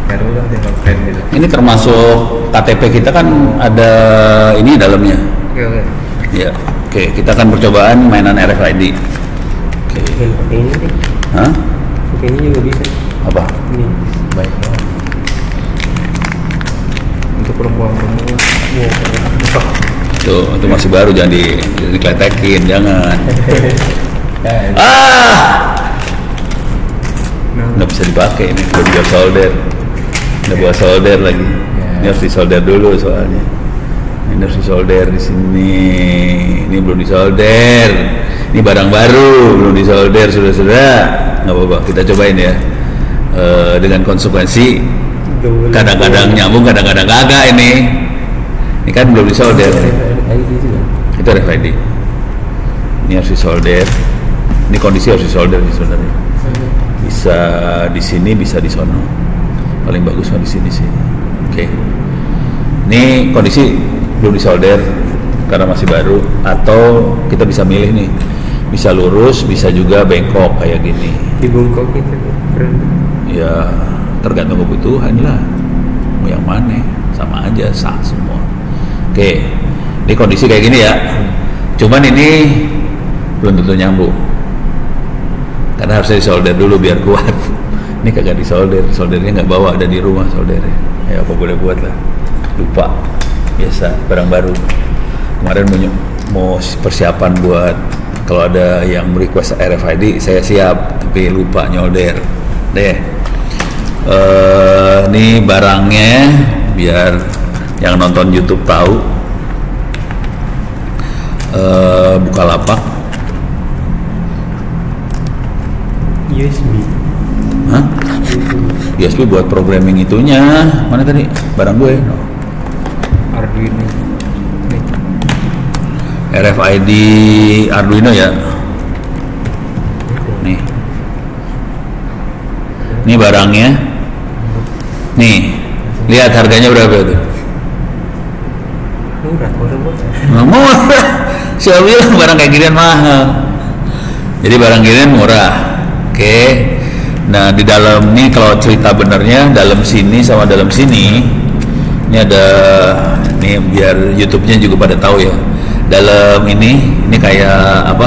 Baru kan tinggal print gitu. Ini termasuk KTP kita kan ada ini dalamnya. Oke. Ya, oke, kita akan percobaan mainan RFID. Oke. Yang pakai ini deh. Hah? Pakai ini juga bisa. Apa? Ini baik banget. Untuk perempuan-perempuan. Tuh, itu masih baru, jangan dikletekin, jangan. Nggak bisa dipakai ini, belum bisa solder. Nggak buat solder lagi. Ini harus disolder dulu soalnya. Ini harus disolder di sini. Ini belum disolder. Ini barang baru, belum disolder, sudah. Nggak apa-apa, kita cobain ya. Dengan konsekuensi, kadang-kadang nyambung, kadang-kadang kagak ini. Ini kan belum disolder. Itu RFID. Ini harus disolder. Ini kondisi harus disolder sebenarnya. Bisa di sini, bisa di sono. Paling bagus mah di sini sih. Oke. Ini kondisi belum disolder karena masih baru, atau kita bisa milih nih. Bisa lurus, bisa juga bengkok kayak gini. Dibungkuk gitu. Keren. Ya, tergantung kebutuhan lah. Mau yang mana? Sama aja, sah semua. Oke. Ini kondisi kayak gini ya. Cuman ini belum tentu nyambung. Karena harusnya disolder dulu biar kuat. Ini kagak disolder, soldernya nggak bawa, ada di rumah soldernya. Ya apa boleh buat lah. Lupa. Biasa, barang baru. Kemarin mau persiapan buat kalau ada yang request RFID, saya siap, tapi lupa nyolder. Deh. Ini barangnya biar yang nonton YouTube tahu. Bukalapak. USB. Hah? USB buat programming itunya. Mana tadi? Barang gue. No. Arduino. RFID Arduino ya. Nih. Ini barangnya. Nih. Lihat harganya berapa tuh? Murah, Murah. Siapa bilang barang kayak ginian mahal? Jadi barang ginian murah. Oke. Nah, di dalam nih kalau cerita benernya dalam sini sama dalam sini ini ada nih biar YouTube-nya juga pada tahu ya. Dalam ini kayak apa?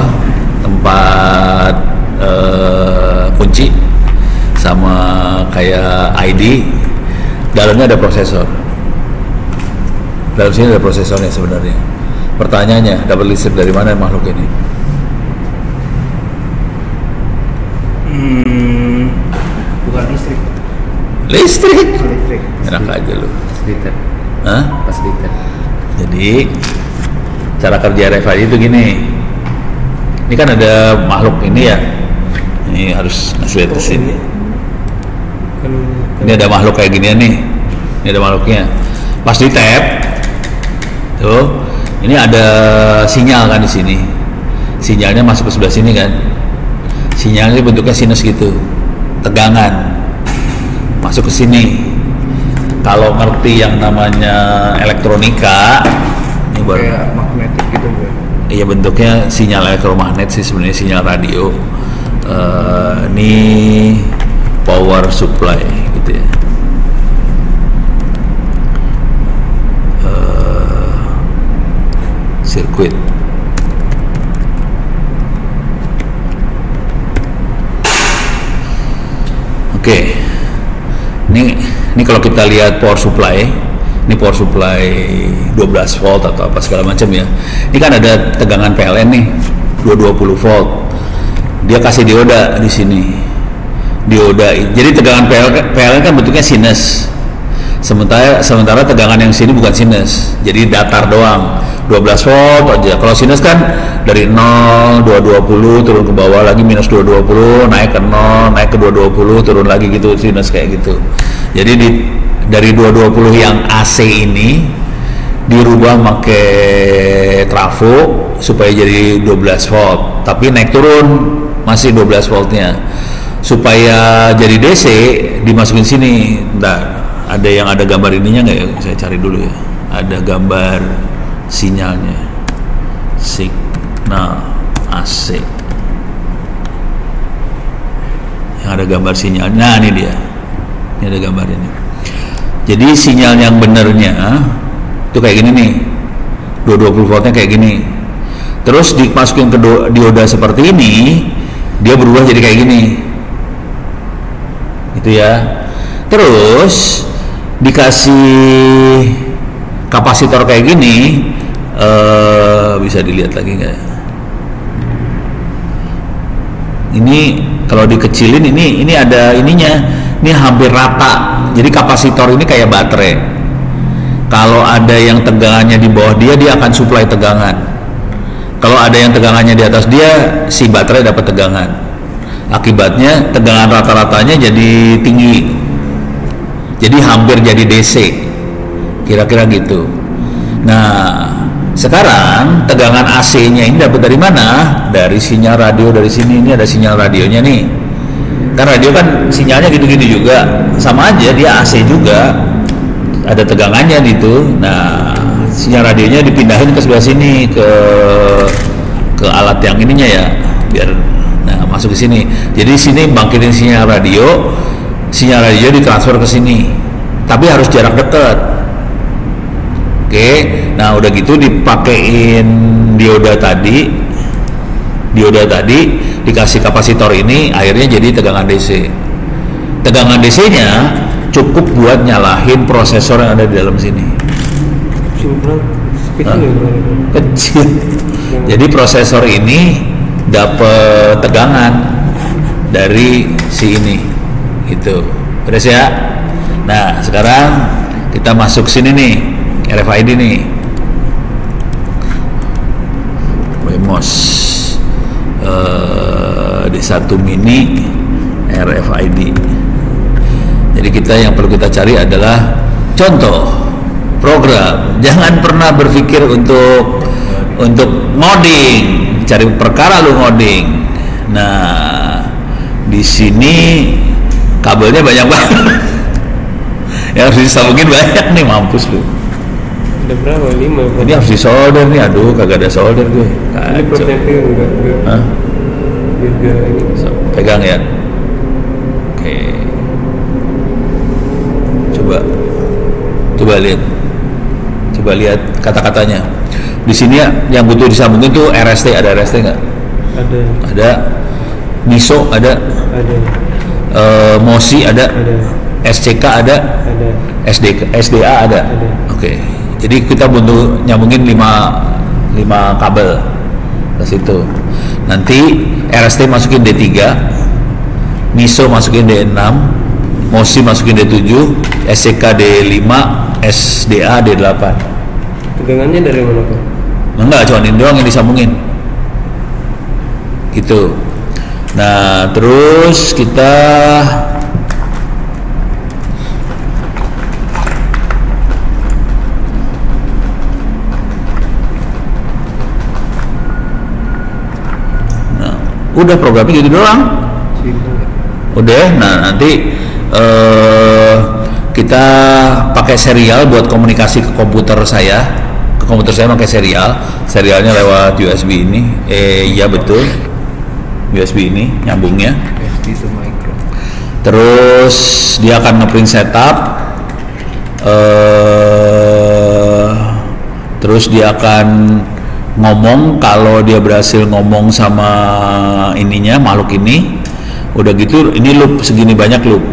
Tempat kunci sama kayak ID. Dalamnya ada prosesor. Dalam sini ada prosesornya sebenarnya. Pertanyaannya, dapat listrik dari mana makhluk ini? Bukan listrik. Listrik? Listrik. Enak aja lu. Pas liter. Hah? Pas liter. Jadi cara kerja RFID itu gini. Ini kan ada makhluk ini ya. Ini harus ngasih lihat ke sini. Ini ada makhluk kayak ginian nih. Ini ada makhluknya. Pas di tap, tuh, ini ada sinyal kan di sini. Sinyalnya masuk ke sebelah sini kan. Sinyalnya bentuknya sinus gitu, tegangan masuk ke sini. Kalau ngerti yang namanya elektronika, ini baru kayak magnetik gitu gue. Iya, bentuknya sinyal elektromagnet sih sebenarnya, sinyal radio. Ini power supply gitu ya. Sirkuit. Oke. Ini kalau kita lihat power supply, ini power supply 12 volt atau apa segala macam ya. Ini kan ada tegangan PLN nih, 220 volt. Dia kasih dioda di sini. Dioda. Jadi tegangan PLN kan bentuknya sinus. Sementara tegangan yang sini bukan sinus. Jadi datar doang. 12 volt aja. Kalau sinus kan dari 0, 220 turun ke bawah lagi minus 220, naik ke 0, naik ke 220, turun lagi gitu, sinus kayak gitu. Jadi dari 220 yang AC ini dirubah pakai trafo supaya jadi 12 volt. Tapi naik turun masih 12 voltnya. Supaya jadi DC dimasukin sini. Bentar, ada yang ada gambar ininya nggak ya? Saya cari dulu ya. Ada gambar sinyalnya, signal AC yang ada gambar sinyalnya. Nah, ini dia Ini ada gambarnya nih. Jadi sinyal yang benernya itu kayak gini nih. 220 voltnya kayak gini. Terus dimasukin ke dioda seperti ini, dia berubah jadi kayak gini. Itu ya. Terus dikasih kapasitor kayak gini, bisa dilihat lagi nggak? Ini kalau dikecilin ini ada ininya. Ini hampir rata. Jadi kapasitor ini kayak baterai. Kalau ada yang tegangannya di bawah dia akan suplai tegangan. Kalau ada yang tegangannya di atas dia, si baterai dapat tegangan. Akibatnya tegangan rata-ratanya jadi tinggi. Jadi hampir jadi DC. Kira-kira gitu. Nah, sekarang tegangan AC-nya ini dapat dari mana? Dari sinyal radio dari sini. Ini ada sinyal radionya nih. Kan radio kan sinyalnya gitu-gitu juga, sama aja dia AC juga, ada tegangannya gitu. Nah, sinyal radionya dipindahin ke sebelah sini ke alat yang ininya ya, biar masuk ke sini. Jadi sini bangkitin sinyal radio ditransfer ke sini, tapi harus jarak dekat. Oke, nah udah gitu dipakein dioda tadi dikasih kapasitor ini, akhirnya jadi tegangan DC. Tegangan DC-nya cukup buat nyalahin prosesor yang ada di dalam sini. Kecil. Jadi prosesor ini dapat tegangan dari si ini, gitu. Beres ya. Nah sekarang kita masuk sini nih, RFID nih. Wemos. D1 mini RFID. Jadi yang perlu kita cari adalah contoh program. Jangan pernah berpikir untuk ngoding, cari perkara lu ngoding. Nah, di sini kabelnya banyak banget. Yang harus disambungin banyak nih, mampus lu. Ada berapa? 5. Ini harus disolder nih, aduh kagak ada solder gue. Ini prosesnya enggak. Hah? Ini. Pegang ya. Oke. Coba lihat kata-katanya. Di sini yang butuh disambungin tuh RST, ada RST nggak? Ada. MISO ada. MOSI ada. SCK ada. SDA ada. Oke. Jadi kita butuh nyambungin 5 kabel ke situ. Nanti RST masukin D3, MISO masukin D6, MOSI masukin D7, SCK D5, SDA D8. Tegangannya dari mana Pak? Enggak, cuma ini doang yang disambungin. Gitu. Nah, terus kita udah programnya gitu doang. Udah, nah nanti kita pakai serial buat komunikasi ke komputer saya. Ke komputer saya pakai serialnya lewat USB ini. Iya betul, USB ini nyambungnya. Terus dia akan ngeprint setup. Terus dia akan ngomong, kalau dia berhasil ngomong sama ininya, makhluk ini, udah gitu ini loop segini banyak loop.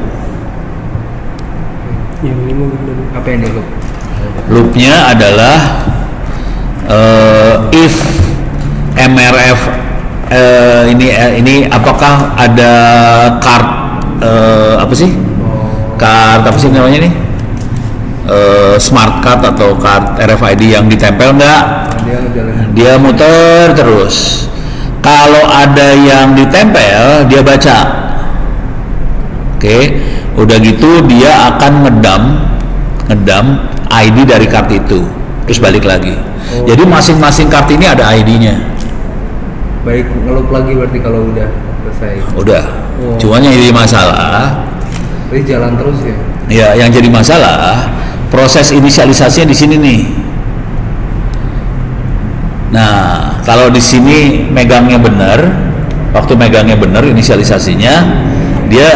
Yang ini apa yang di loop? Loopnya adalah if MRF ini apakah ada card apa sih? Card apa sih namanya nih? Smart card atau card RFID yang ditempel enggak? Dia muter terus. Kalau ada yang ditempel, dia baca. Oke, udah gitu dia akan ngedam ID dari kartu itu, terus balik lagi. Jadi masing-masing kartu ini ada ID-nya. Baik, ngelup lagi berarti kalau udah selesai. Udah. Cuman yang jadi masalah. Jadi jalan terus ya? Ya, yang jadi masalah proses inisialisasinya di sini nih. Nah, kalau di sini megangnya benar, waktu megangnya benar inisialisasinya, dia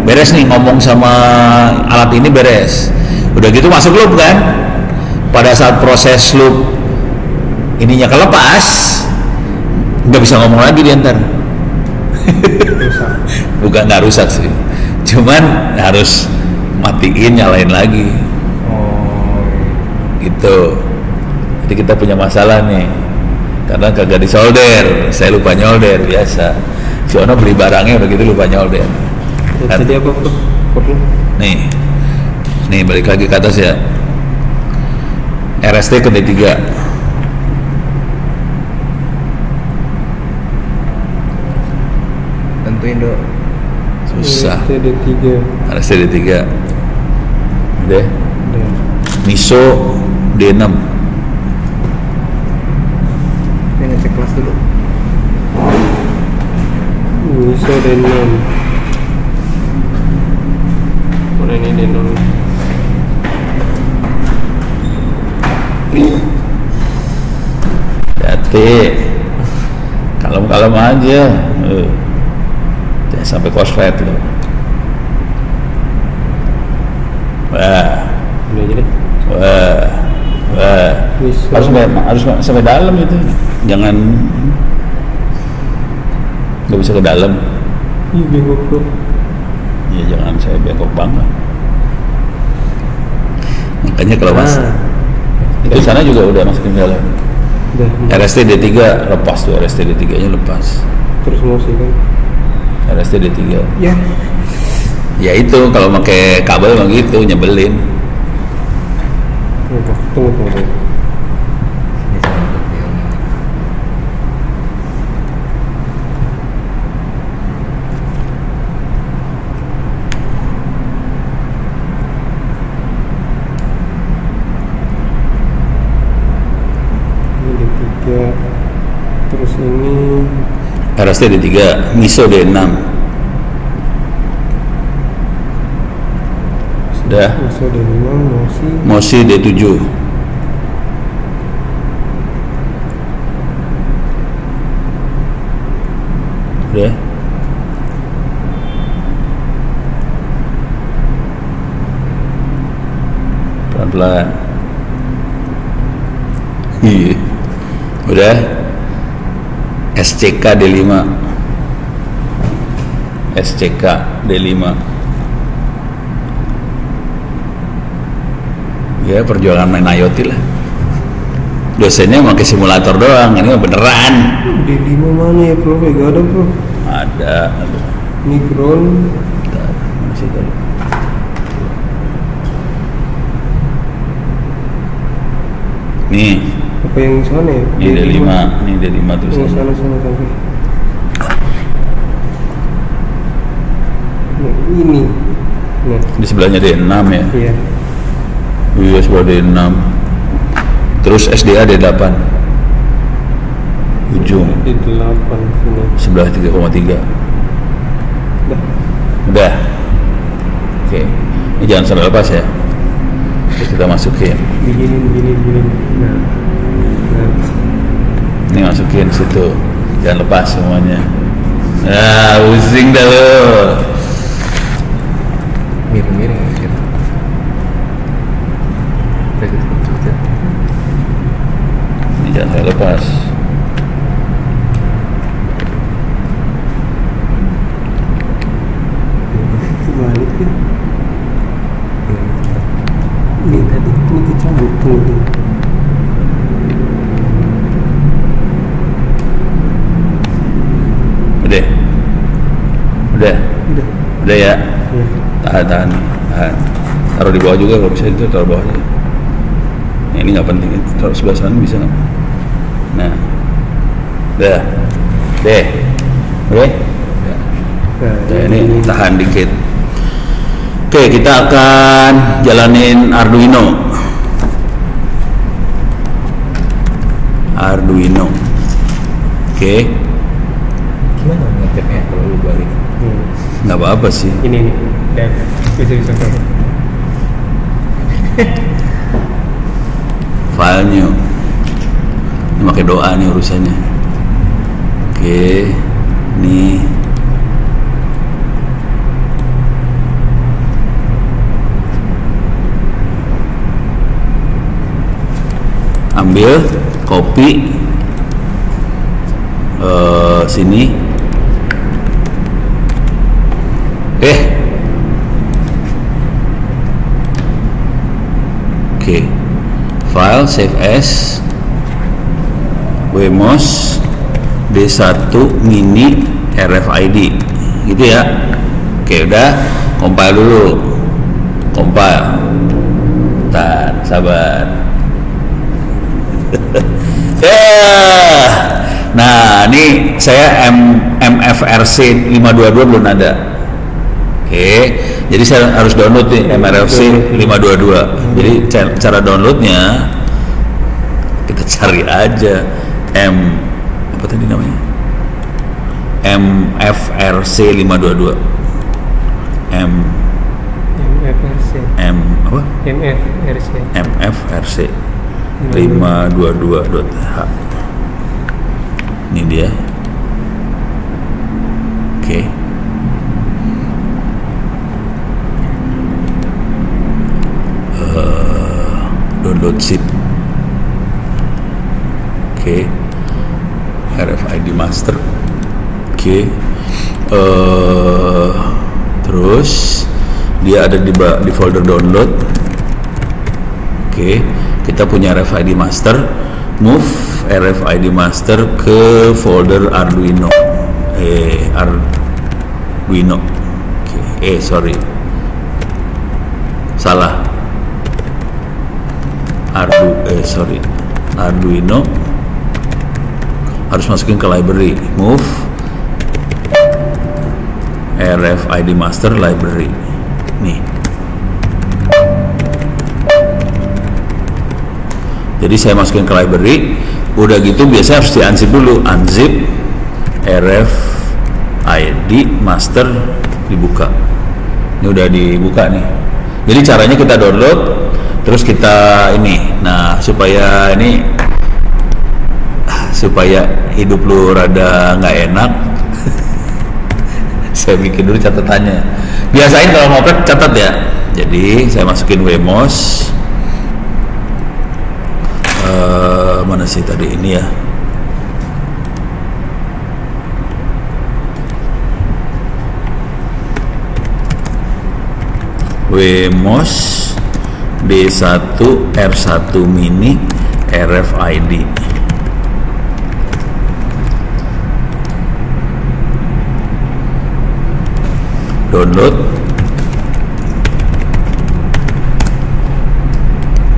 beres nih ngomong sama alat ini beres. Udah gitu masuk loop kan. Pada saat proses loop ininya kelepas, nggak bisa ngomong lagi dia ntar. Bukan nggak rusak sih, cuman harus matiin nyalain lagi. Oh. Gitu. Jadi kita punya masalah nih karena kagak disolder, saya lupa nyolder biasa. Si Ono beli barangnya udah gitu lupa nyolder. Kan? Jadi apa bro? Nih balik lagi ke atas ya. RST ke D3. Tentuin dok. Susah. TD3. RST D3. Udah. Udah. MISO D6. Ini ngecek kelas dulu. Bisa D6. Mana ini D0? Hati. Kalem-kalem aja. Jangan sampai koslet loh. Wah. Udah jadi. Wah. Bisa. Harus sampai dalam itu. Jangan nggak bisa ke dalam. Ih, bengkok bro. Ya jangan saya bengkok banget. Makanya kalau mas itu sana juga udah masukin dalam. Udah. RST D3 lepas tuh, RST D3 nya lepas. Terus mau sih kan? RST D3. Ya. Ya itu kalau pakai kabel emang gitu nyebelin. Tunggu. Ini sama dok, ya. Ini D3. Terus ini RST D3, MISO D6. Sudah. masuk D5 masih. MOSI D7. Udah. Pelan-pelan. Iya. Udah. SCK D5. SCK D5. Ya perjuangan main IoT lah. Dosennya pakai simulator doang, ini mah beneran. D5 mana ya bro? Gak ada bro. Ada. Micron. Bentar, masih tadi. Nih, Apa yang sana ya? ini D5, ini D5 Yang tulisannya. sana sampai. Nah, ini. Nah, Di sebelahnya D6 ya. iya. Iya, sebelah D6. Terus SDA D8. Ujung D8 sini. sebelah 3,3. Dah. Udah. Oke. Ini jangan sampai lepas ya. Terus kita masukin. Begini. Nah. Ini masukin situ. Jangan lepas semuanya. Ah, pusing dah lo. Miring-miring gitu. Udah gitu aja. Ini jangan sampai lepas. Balik ya. Ini tadi ini kecabut tuh. Udah. Udah. Udah ya. Ya. Tahan. Taruh di bawah juga kalau bisa, itu taruh bawahnya. Nah, ini nggak penting, taruh sebelah sana bisa nggak? Nah, udah, deh, oke. Nah, Nah, ini tahan dikit. Oke, kita akan jalanin Arduino. Oke, Gimana ngetiknya kalau lu balik? nggak apa-apa sih. ini dan bisa bro. Filenya ini pakai doa nih urusannya. Oke, nih ambil, copy sini. Oke. File save as Wemos D1 mini RFID gitu ya. Oke, udah compile dulu. Compile. Bentar, sabar. Nah, ini saya MFRC 522 belum ada. Oke, jadi saya harus download nih MFRC 522. Jadi cara downloadnya kita cari aja apa tadi namanya? MFRC 522. MFRC 522.h. Ini dia. Oke. Download zip. Oke. RFID master. Oke. Terus dia ada di folder download. Oke, kita punya RFID master. Move RFID master ke folder Arduino. Arduino. Oke, sorry, salah. Arduino. Harus masukin ke library. Move RFID master library. Nih. Jadi saya masukin ke library, udah gitu biasanya harus di unzip dulu. Unzip RFID master, dibuka. Ini udah dibuka nih. Jadi caranya kita download, terus kita ini. Nah, supaya hidup lu rada nggak enak, saya bikin dulu catatannya. Biasain kalau ngoprek catat ya. Jadi saya masukin Wemos. Mana sih tadi ini ya? Wemos D1 R1 mini RFID. Download.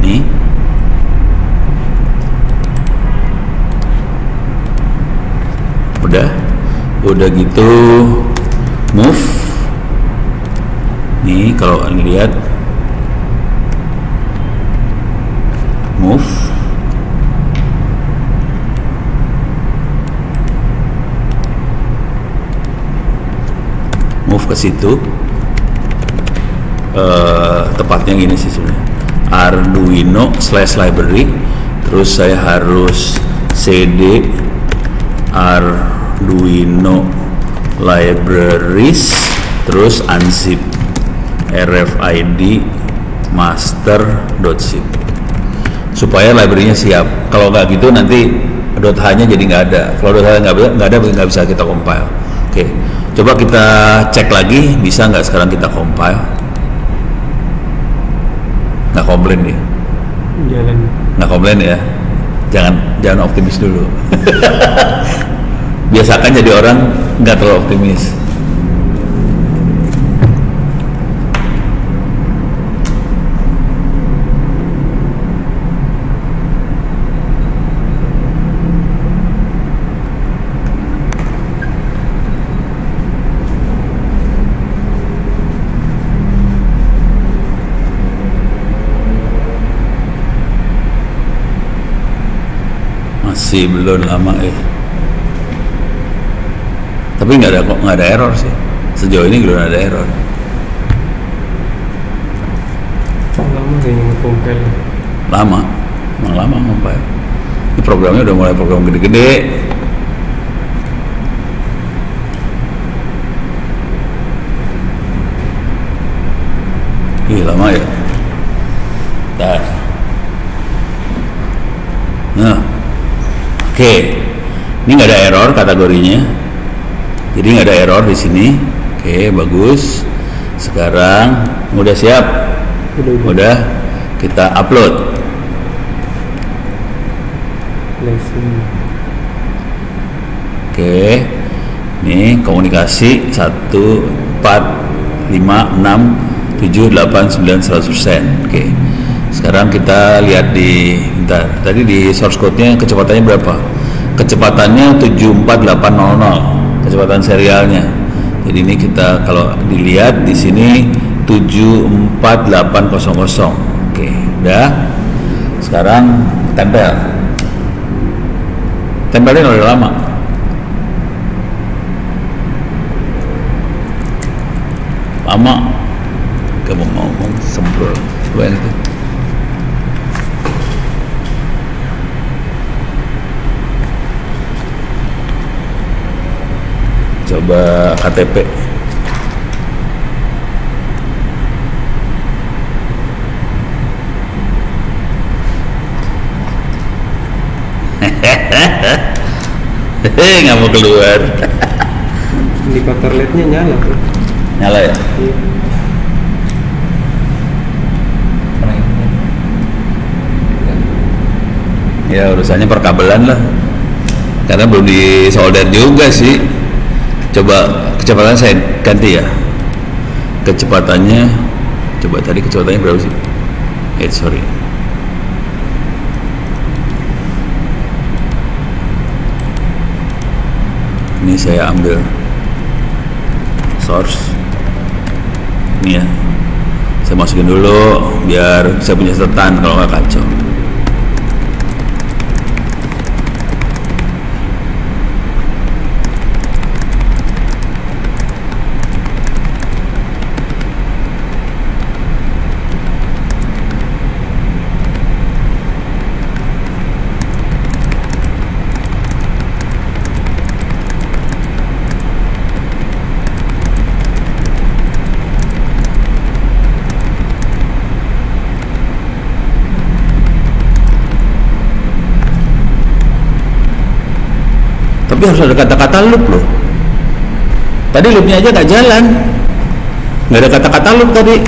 Nih. Udah gitu move. Nih kalau kalian lihat move. Move ke situ. Tepatnya gini sih sebenarnya. Arduino/library. Terus saya harus cd Arduino libraries, terus unzip RFID master.zip supaya library-nya siap. Kalau nggak gitu nanti .h-nya jadi nggak ada. Kalau .h nggak bisa kita compile. Oke, coba kita cek lagi, bisa nggak sekarang kita compile? Nggak komplain ya? Nggak komplain ya? Jangan optimis dulu. Biasakan jadi orang nggak terlalu optimis. Masih belum lama ya. Tapi nggak ada error sih. Sejauh ini belum ada error. Lama kayaknya nge-compile. Lama, emang lama compile. Ini programnya udah mulai program gede-gede. Ih, lama ya. Dah. Oke, ini nggak ada error kategorinya, jadi nggak ada error di sini. Oke, bagus. Sekarang udah siap, udah kita upload. Oke, ini komunikasi 1, 4, 5, 6, 7, 8, 9, 100%. Oke, sekarang kita lihat di, bentar, tadi di source code-nya kecepatannya berapa? Kecepatannya 74800, kecepatan serialnya. Jadi ini kita kalau dilihat di sini 74800. Oke, udah. Sekarang tempelin udah lama. Kamu mau ngomong semprot itu. Coba KTP. Nggak mau keluar. Indikator LED-nya nyala tuh. Nyala ya? Iya. Ya urusannya perkabelan lah, karena belum disolder juga sih. Coba kecepatan saya ganti ya. Kecepatannya, coba tadi kecepatannya berapa sih? Sorry. Ini saya ambil source. Ini ya. Saya masukin dulu biar saya punya catatan kalau nggak kacau. Tapi harus ada kata-kata loop loh. Tadi loopnya aja nggak jalan, nggak ada kata-kata loop tadi.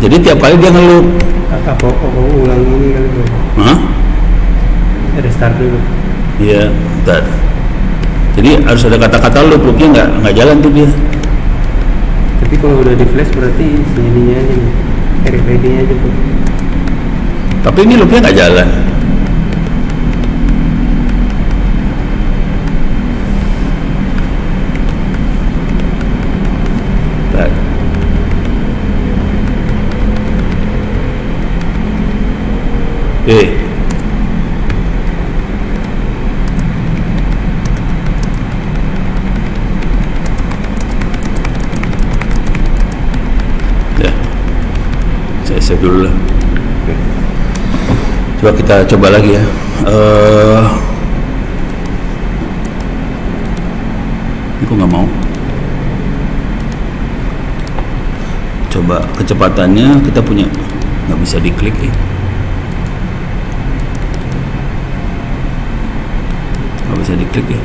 Jadi tiap kali dia ngeloop. Apa ulang ini kali bro? Hah? Restart dulu. Iya, bentar. Jadi harus ada kata-kata loopnya nggak jalan tuh dia. Tapi kalau udah di flash berarti ininya aja nih, RFID-nya aja bro. Tapi ini loopnya nggak jalan. Ya, saya save dulu lah. Coba kita coba lagi ya. Ini kok nggak mau. Coba kecepatannya kita punya, nggak bisa diklik ya. Bisa diklik ya,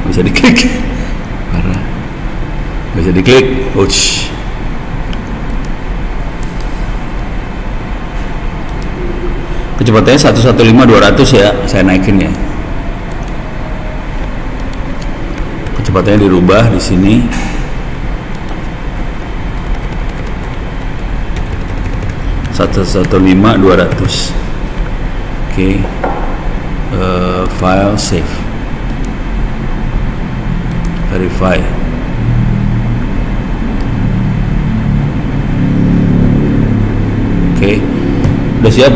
bisa diklik, parah, bisa diklik. Ouch. Kecepatannya 115.200 ya, saya naikin ya. Kecepatannya dirubah di sini. (115.200). Oke. File save, verify. Oke, udah siap?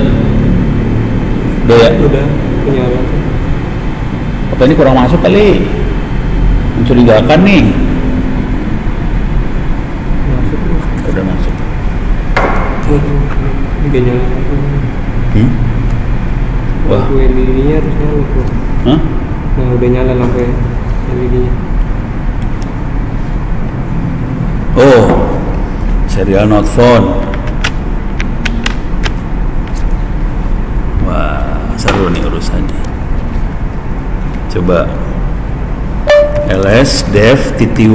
Udah ya? Udah nyala. Apa ini kurang masuk kali? Mencurigakan nih. Masuk bro. Udah masuk. Ini gak nyala. Wah. Lampu LED-nya harus nyala bro. Hah? Nah udah nyala lampu LED-nya. Oh, serial not found. Wah, 1 seru nih urusannya. Coba ls dev tty.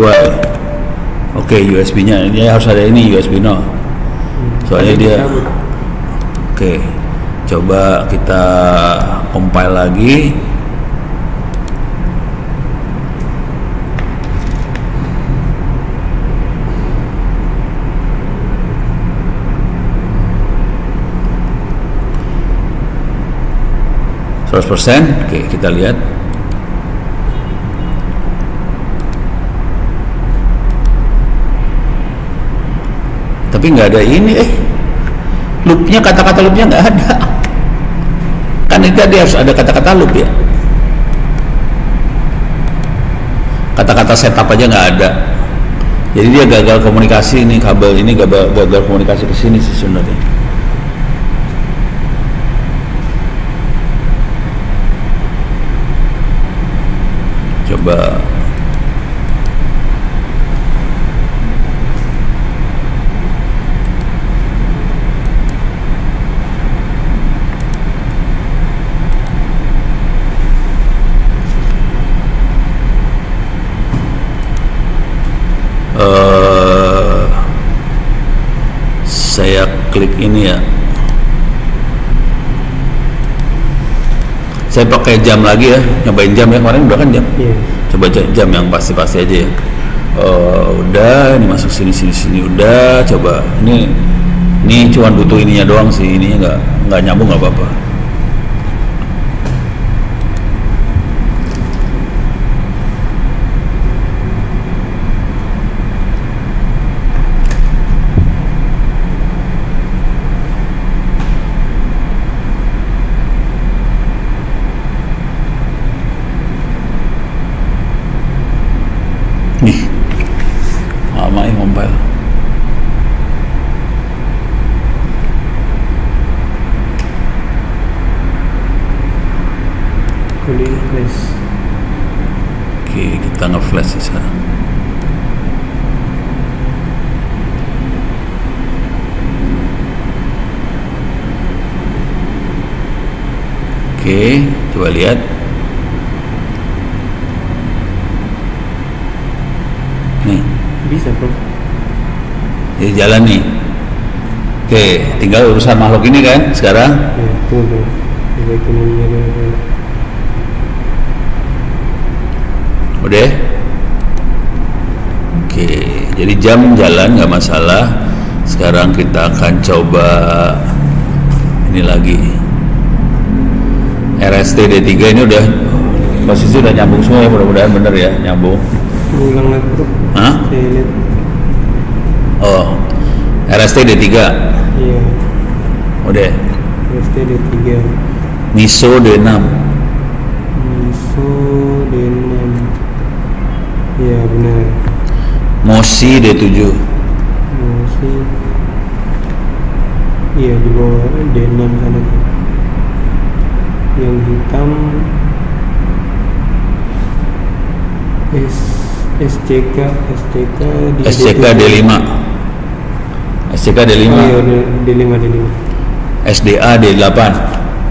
Oke, USB-nya ini harus ada, ini USB no. Soalnya dia. Oke, coba kita compile lagi. Oke, kita lihat. Tapi nggak ada ini, loopnya, kata-kata loopnya nggak ada. Kan itu tadi harus ada kata-kata loop ya. Kata-kata setup aja nggak ada. Jadi dia gagal komunikasi, ini kabel ini gagal komunikasi ke sini sih sebenarnya. Coba saya klik ini ya. Saya pakai jam lagi ya, nyobain jam ya, kemarin udah kan jam. Coba jam yang pasti-pasti aja ya. Udah, ini masuk sini udah. Coba ini cuma butuh ininya doang sih, ininya nggak nyambung, nggak apa-apa. Nih, lama ya compile. Kuliah flash. Oke, kita nge-flash sekarang. Oke, coba lihat. Nih, Bisa bro. jadi jalan nih. Oke, tinggal urusan makhluk ini kan sekarang. Ya, tunggu. Coba ininya dulu. Udah. Oke, jadi jam jalan nggak masalah. Sekarang kita akan coba ini lagi. RST D3 ini udah posisi udah nyambung semua ya, mudah-mudahan bener ya, nyambung. Ulang lagi bro. Hah? Saya lihat. Oh, RST D3. Iya. Udah. RST D3. MISO D6. MISO D6. Iya benar. MOSI D7. Masih. Iya di bawah D6 sana. Yang hitam SCK di SCK D5. SCK D5. Oh, iya, D5. SDA D8.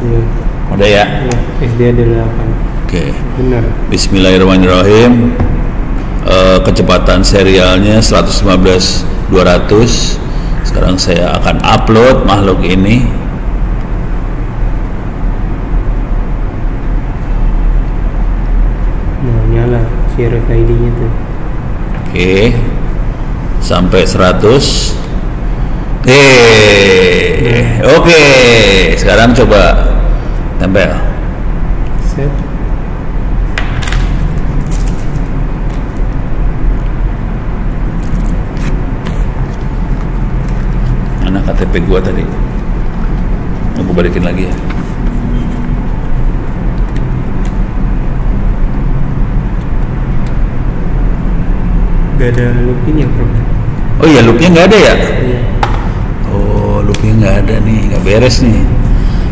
Iya. Udah ya? Iya, SDA D8. Oke. Benar. Bismillahirrahmanirrahim. Kecepatan serialnya 115.200. Sekarang saya akan upload makhluk ini. Nah, nyala si RFID-nya tuh. Oke. Sampai 100. Oke. Sekarang coba tempel. Set. Mana KTP gua tadi? Aku balikin lagi ya. Gak ada looping ya bro? Oh iya, loopnya nggak ada ya? Iya. Oh, loopnya nggak ada nih, nggak beres nih.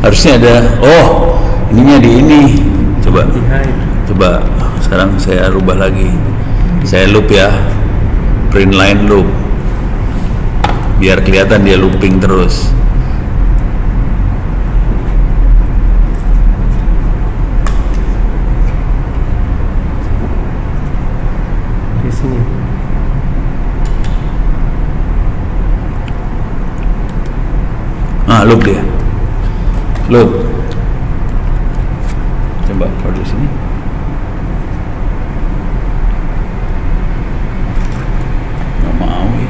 Harusnya ada. Oh, ininya di ini. Coba. Di hide. Coba. Sekarang saya rubah lagi. Saya loop ya. Print line loop. Biar kelihatan dia looping terus. sini. Loop dia. Loop. Coba kalau di sini. Nggak mau ya.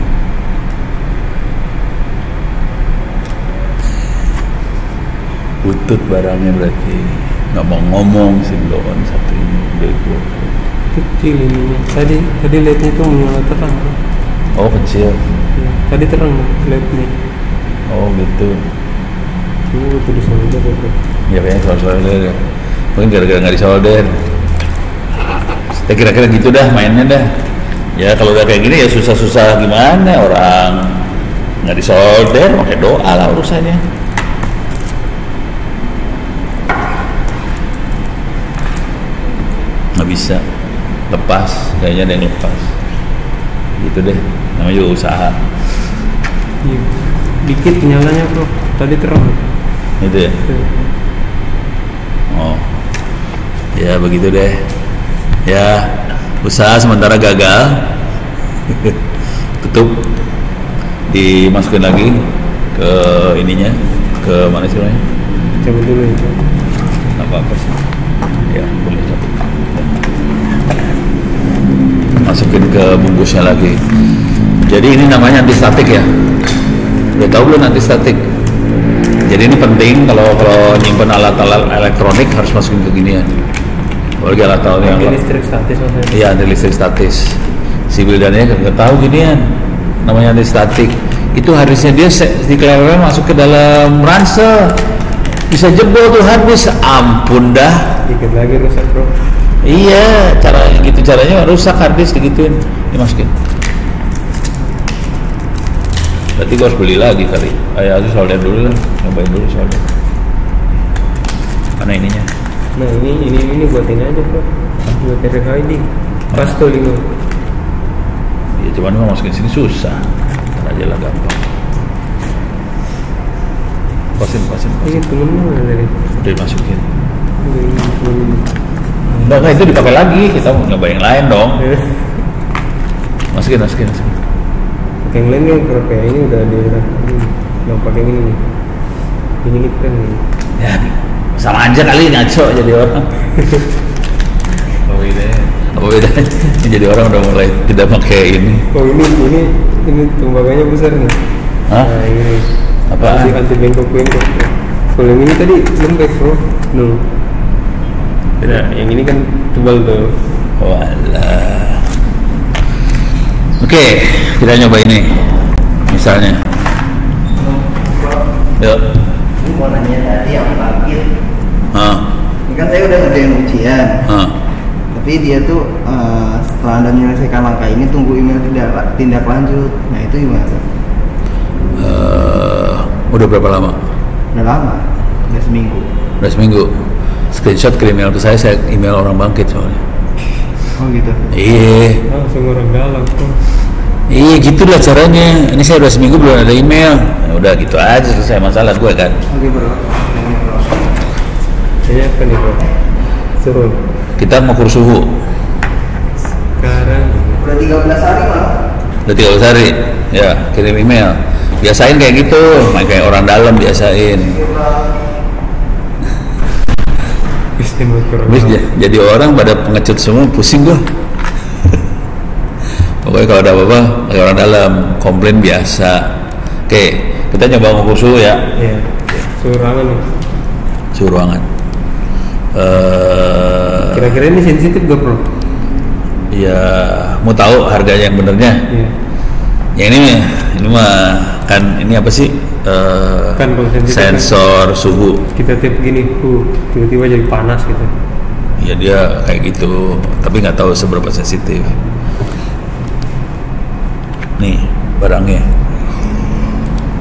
Butut barangnya berarti. Nggak mau ngomong si Blon satu ini. Bego. Kecil ininya. Tadi LED-nya itu menyala terang. Oh kecil. Ya, tadi terang LED-nya. Oh gitu. Ini tulisan aja bro. Ya kayaknya solder ya. Mungkin gara-gara nggak disolder. Ya kira-kira gitu dah mainnya dah. Ya kalau udah kayak gini ya susah-susah gimana, orang nggak disolder pakai doa lah urusannya. Nggak bisa lepas, kayaknya ada yang lepas. Gitu deh, namanya juga usaha. Iya. Dikit nyalanya bro. Tadi terang. Gitu ya. Oh, ya begitu deh. Ya, usaha sementara gagal. Tutup, dimasukin lagi ke ininya, ke mana sih namanya? Cabut dulu ya. Nggak apa-apa sih. Ya, boleh cabut. Masukin ke bungkusnya lagi. Jadi ini namanya anti statik ya. Udah tahu belum anti statik? Jadi ini penting kalau nyimpen alat-alat elektronik harus masukin ke ginian. Apalagi alat-alat yang listrik statis maksudnya. Iya, anti listrik statis. Si Wildannya nggak tahu ginian. Namanya anti statik. Itu harusnya dia dikelewel masuk ke dalam ransel. Bisa jebol tuh harddisk. Ampun dah. Dikit lagi rusak bro. Iya, caranya rusak harddisk digituin. Dimasukin. Berarti gue harus beli lagi kali. Ayo solder dulu lah, nyobain dulu solder. Mana ininya? Nah ini buatin aja bro. Buat RFID. Pas tuh 5. Ya cuman mau masukin sini susah. Ntar aja lah gampang. Pasin. Ini temenmu mana tadi? Udah dimasukin. Ini. Enggak itu dipakai lagi. Kita mau nyoba yang lain dong. Masukin. Yang lain yang kayak ini udah di ini. Yang pakai ini nih. Ini keren nih. Ya sama aja kali ngaco jadi orang. Apa bedanya? Jadi orang udah mulai tidak pakai ini. Oh ini tembaganya besar nih. Hah? Nah ini. Apaan? Anti bengkok. Kalau yang ini tadi lembek bro. No. Beda. Yang ini kan tebal tuh. Walah. Oke, kita nyoba ini. Misalnya. Yuk. Ini mau nanya tadi yang parkir. Ini kan saya udah ngerjain ujian. Tapi dia tuh setelah Anda menyelesaikan langkah ini tunggu email tindak lanjut. Nah itu gimana? Udah berapa lama? Udah lama, udah seminggu. Udah seminggu. Screenshot ke email ke saya email orang Bangkit soalnya. Oh gitu. Iya. Langsung orang dalam tuh. Iya gitulah caranya. Ini saya udah seminggu belum ada email. Ya udah gitu aja selesai masalah gue kan. Oke bro. Ini apa nih bro? Suruh. Kita mengukur suhu. Sekarang Udah 13 hari malah. Udah 13 hari. Ya kirim email. Biasain kayak gitu. Main kayak orang dalam biasain. Habis jadi orang pada pengecut semua, pusing gua. Pokoknya kalau ada apa-apa kayak orang dalam, komplain biasa. Oke, kita nyoba mengukur suhu ya. Iya. Suhu ruangan nih. Suhu ruangan. Kira-kira ini sensitif gak bro? Ya mau tahu harganya yang benernya. Iya. Ya ini mah kan ini apa sih? Kan kalau sensitif sensor kan, suhu. kita tip gini, tiba-tiba jadi panas gitu. Ya dia kayak gitu, tapi nggak tahu seberapa sensitif. Nih barangnya,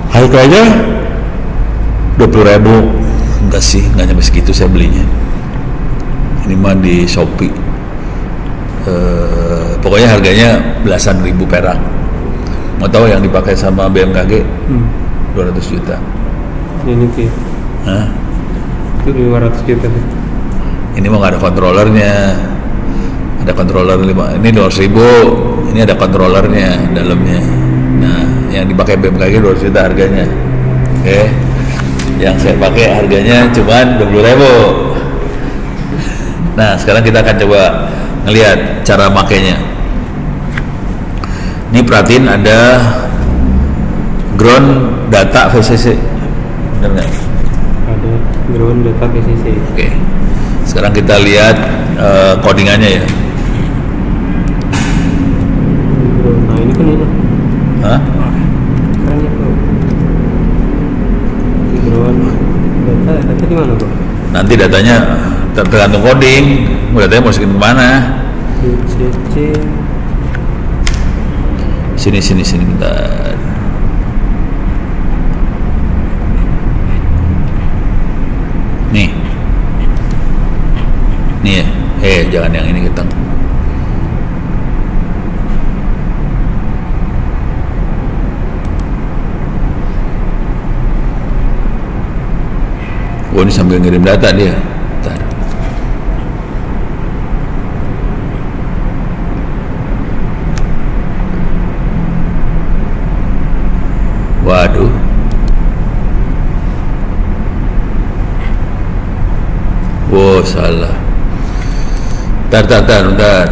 harganya 20.000. Enggak sih, nggak nyampe segitu saya belinya. Ini mah di Shopee. Pokoknya harganya belasan ribu perak. Mau tahu yang dipakai sama BMKG? 200 juta. Ini tuh. Hah? Itu 500 juta tuh. Ini mah nggak ada controllernya, ada Ada controller 5, ini 200.000, ini ada controllernya dalamnya. Nah, yang dipakai BMKG 200 juta harganya. Oke. Yang saya pakai harganya cuma 20.000. Nah, sekarang kita akan coba ngelihat cara makainya. Ini perhatiin ada ground data VCC. Benar nggak? Ada ground data VCC. Oke. Sekarang kita lihat codingannya ya. Nah, ini kan ini. Hah? Kan itu. Ground data di mana, Bro? Nanti datanya tergantung coding, datanya mau masukin kemana? VCC. Sini kita. Nih ya, jangan yang ini kita. Oh, ini sambil ngirim data dia. Bentar. Waduh. Wow, salah. Bentar.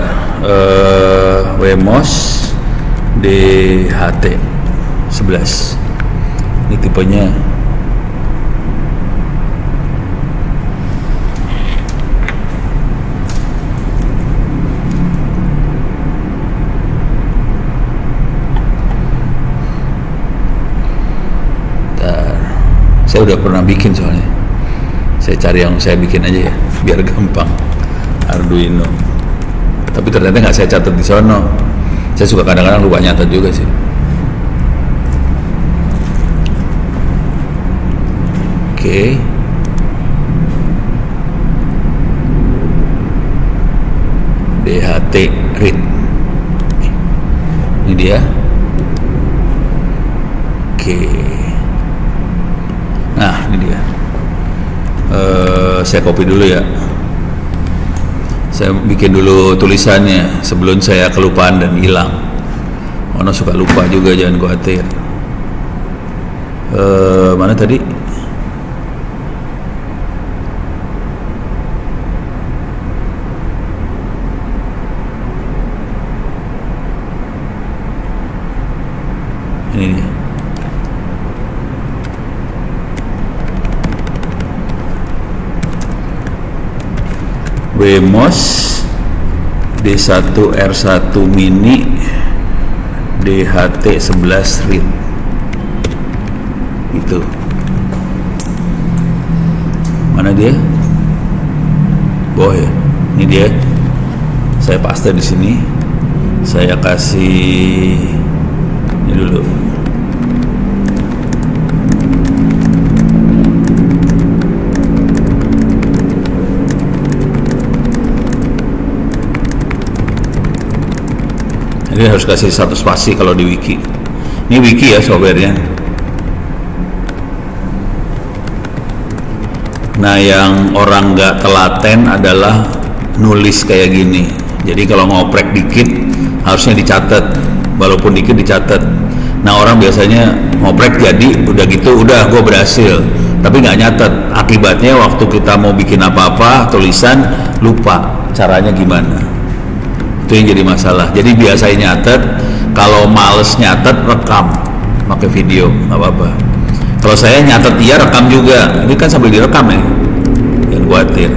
Wemos DHT 11. Ini tipenya. Saya udah pernah bikin soalnya. Saya cari yang saya bikin aja ya, biar gampang. Arduino. Tapi ternyata nggak saya catat di sono. Saya suka kadang-kadang lupa nyatat juga sih. Oke. DHT read. Ini dia. Oke. Nah, ini dia. Saya copy dulu ya. Saya bikin dulu tulisannya sebelum saya kelupaan dan hilang. Ono suka lupa juga, jangan khawatir. Mana tadi? Ini dia. Wemos D1R1 mini DHT 11 read itu. Mana dia? Bawah ya. Ini dia. Saya paste di sini. Saya kasih ini dulu. Ini harus kasih satu spasi kalau di wiki. Ini wiki ya softwarenya. Nah, yang orang nggak telaten adalah nulis kayak gini. Jadi kalau ngoprek dikit harusnya dicatat, walaupun dikit dicatat. Nah, orang biasanya ngoprek jadi udah gitu, udah gue berhasil, tapi nggak nyatet. Akibatnya waktu kita mau bikin apa-apa tulisan lupa caranya gimana. Itu yang jadi masalah. Jadi biasain nyatet, kalau males nyatet rekam pakai video, nggak apa-apa. Kalau saya nyatet iya, rekam juga. Ini kan sambil direkam ya, jangan khawatir.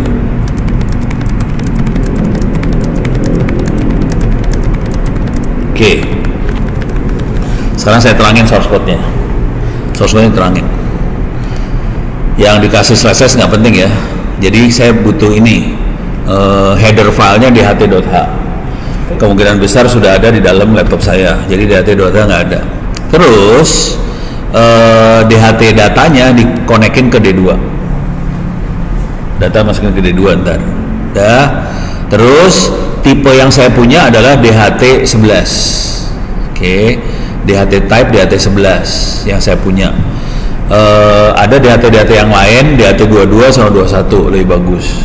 Oke, sekarang saya terangin source code-nya. Source code-nya terangin. Yang dikasih slash nggak penting ya. Jadi saya butuh ini header filenya di ht.h. Kemungkinan besar sudah ada di dalam laptop saya, jadi DHT.h nggak ada. Terus DHT datanya dikonekin ke D2, data masukin ke D2 ntar ya. Terus tipe yang saya punya adalah DHT 11. Oke, DHT type DHT 11 yang saya punya. Ada DHT yang lain, DHT 22 sama 21 lebih bagus,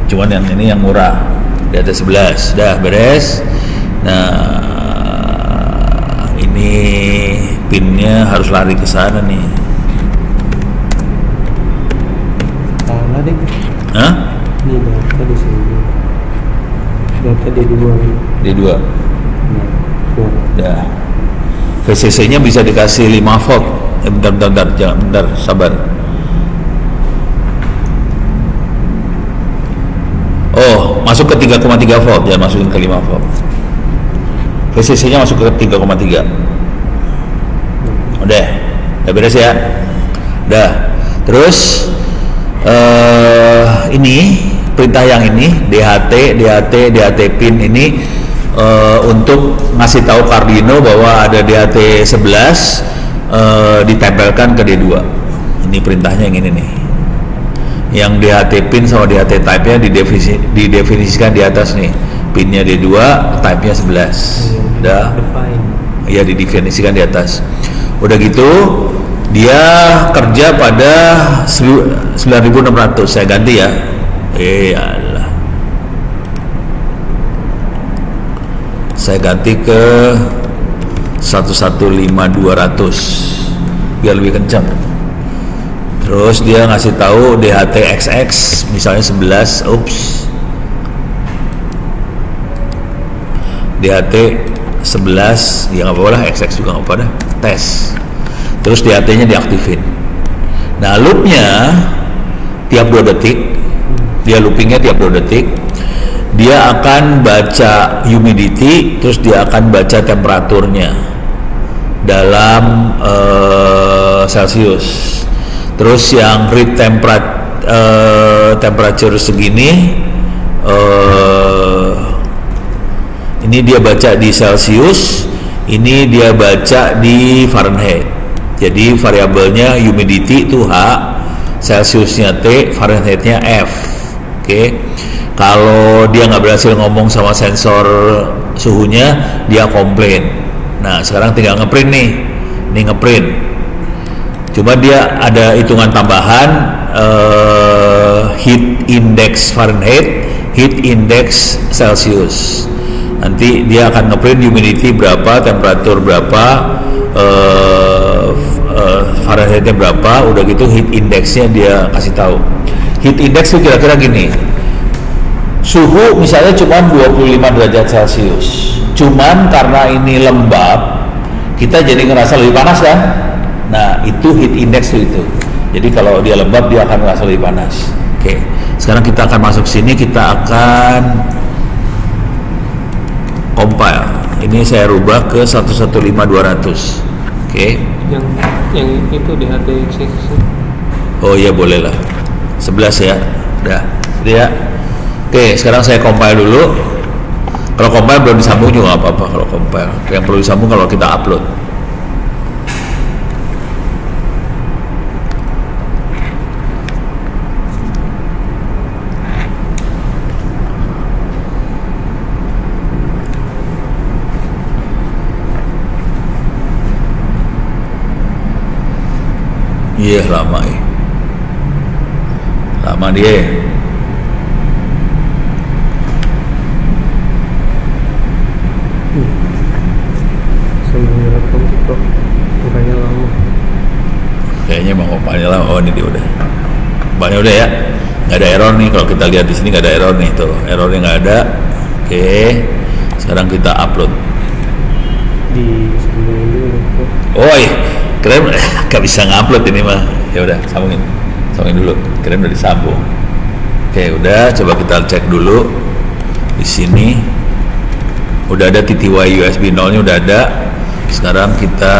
cuman yang ini yang murah. Di atas 11, dah beres. Nah, ini pinnya harus lari ke sana nih. Salah deh. Hah? Ini data di sini. Data D2. D2. Nah, tuh. Dah. VCC-nya bisa dikasih 5 volt. Bentar, sabar. Oh, masuk ke 3,3 volt, jangan masukin ke 5 volt. VCC-nya masuk ke 3,3. Udah beres ya. Udah. Terus ini perintah yang ini DHT pin ini untuk ngasih tahu Cardino bahwa ada DHT 11 ditempelkan ke D2. Ini perintahnya yang ini nih. Yang DHT pin sama DHT type-nya didefinisikan di atas nih. Pinnya D2, type-nya 11. Udah. Iya, didefinisikan di atas. Udah gitu dia kerja pada 9600. Saya ganti ya. Allah. Saya ganti ke 115.200 biar lebih kencang. Terus dia ngasih tahu DHT XX misalnya 11. DHT 11 ya nggak apa-apa lah, XX juga nggak apa-apa dah, tes. Terus DHT-nya diaktifin. Nah, loopnya tiap 2 detik, dia loopingnya tiap 2 detik. Dia akan baca humidity, terus dia akan baca temperaturnya dalam Celsius. Terus yang read temperature segini, ini dia baca di Celsius, ini dia baca di Fahrenheit. Jadi variabelnya humidity itu H, Celsiusnya T, Fahrenheitnya F. Oke. Kalau dia nggak berhasil ngomong sama sensor suhunya, dia komplain. Nah, sekarang tinggal ngeprint nih. Ini ngeprint. Cuma dia ada hitungan tambahan heat index Fahrenheit, heat index Celsius. Nanti dia akan ngeprint humidity berapa, temperatur berapa, Fahrenheitnya berapa. Udah gitu heat indexnya dia kasih tahu. Heat index itu kira-kira gini. Suhu misalnya cuma 25 derajat Celcius. Cuman karena ini lembab, kita jadi ngerasa lebih panas kan? Nah, itu heat index itu. Jadi kalau dia lembab, dia akan ngerasa lebih panas. Oke. Sekarang kita akan masuk sini, kita akan compile. Ini saya rubah ke 115.200. Oke. Yang itu DHT XX. Oh iya, boleh lah. 11 ya. Udah. Jadi ya. Oke, sekarang saya compile dulu. Kalau compile belum disambung juga nggak apa-apa kalau compile. Yang perlu disambung kalau kita upload. Iya, lama ya. Lama dia. Kayaknya mau opanya lah. Oh, ini dia udah. Opanya udah ya. Nggak ada error nih. Kalau kita lihat di sini nggak ada error nih. Tuh, errornya nggak ada. Oke. Sekarang kita upload. Di sambungin dulu. Oh iya, keren. Nggak bisa ngupload ini mah. Ya udah, sambungin dulu. Keren udah disambung. Oke, udah. Coba kita cek dulu. Di sini udah ada TTY USB 0-nya udah ada. Sekarang kita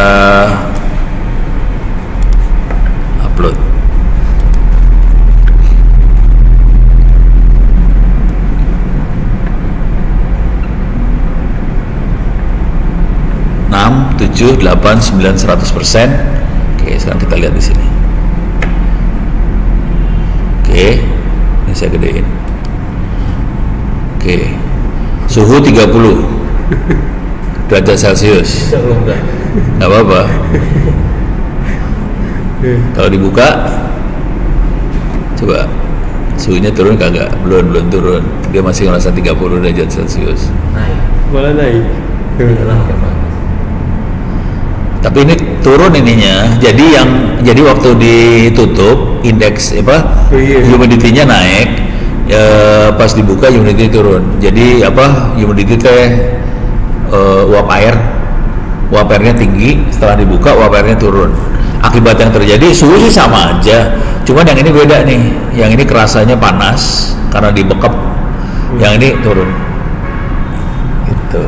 upload. Enam, 7, 8, 9, 100%. Oke, sekarang kita lihat di sini. Oke, ini saya gedein. Oke, suhu 30 derajat Celcius. Nggak apa-apa. Kalau dibuka, coba suhunya turun kagak, belum turun, dia masih ngerasa 30 derajat Celcius. Malah naik. Tapi ini turun ininya, jadi waktu ditutup indeks humidity-nya naik, pas dibuka humidity turun. Jadi humidity uap airnya tinggi, setelah dibuka uap airnya turun. Akibat yang terjadi suhu sih sama aja, cuman yang ini beda nih, yang ini kerasanya panas karena dibekap, yang ini turun. Gitu.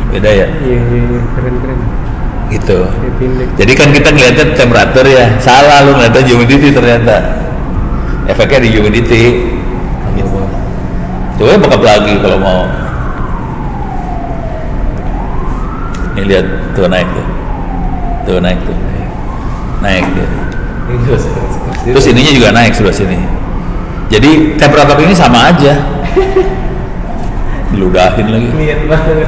Beda ya? Iya, keren. Gitu. Jadi kan kita ngeliatnya temperatur ya, salah lu ngeliatnya humidity ternyata. Efeknya di humidity. Gitu. Coba bekap lagi kalau mau. Ini lihat tuh naik tuh. Tuh naik tuh. Naik dia. Terus ininya juga naik sebelah sini. Jadi temperatur ini sama aja. Diludahin lagi. Lihat banget.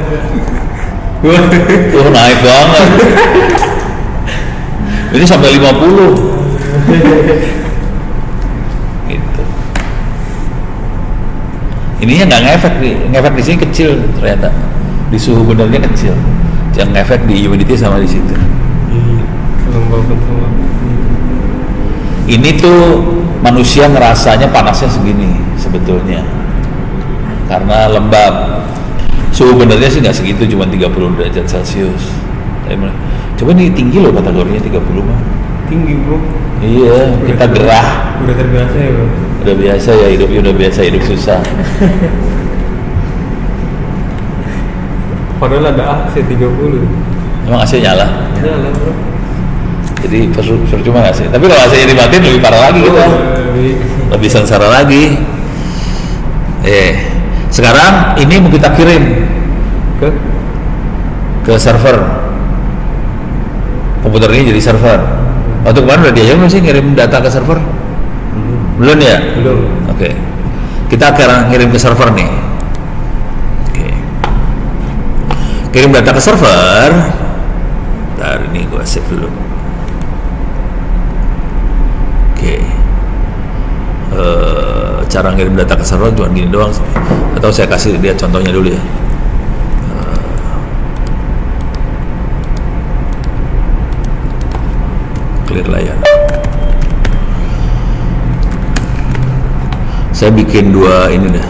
Tuh naik banget. Ini sampai 50. Gitu. Ininya nggak ngefek di sini kecil ternyata. Di suhu benernya kecil. Yang ngefek di humidity sama di situ. Ini tuh manusia ngerasanya panasnya segini sebetulnya. Karena lembab. Suhu benernya sih nggak segitu, cuma 30 derajat Celcius. Coba ini tinggi loh kategorinya 30 mah. Tinggi bro. Iya, kita gerah. Udah terbiasa ya bro. Udah biasa ya hidupnya, udah biasa hidup susah. Padahal ada AC 30. Emang AC nyala? Nyala bro. Jadi percuma nggak sih? Tapi kalau AC-nya dimatiin lebih parah lagi kita. Lebih sengsara lagi. Sekarang ini mau kita kirim ke server. Komputer ini jadi server. Waktu kemarin udah diajak belum sih ngirim data ke server? Belum ya? Belum. Oke. Kita akan ngirim ke server nih. Oke. Kirim data ke server. Bentar, ini gua save dulu. Oke. Cara ngirim data ke server cuma gini doang, atau saya kasih lihat contohnya dulu ya. Clear layar. Saya bikin dua ini dah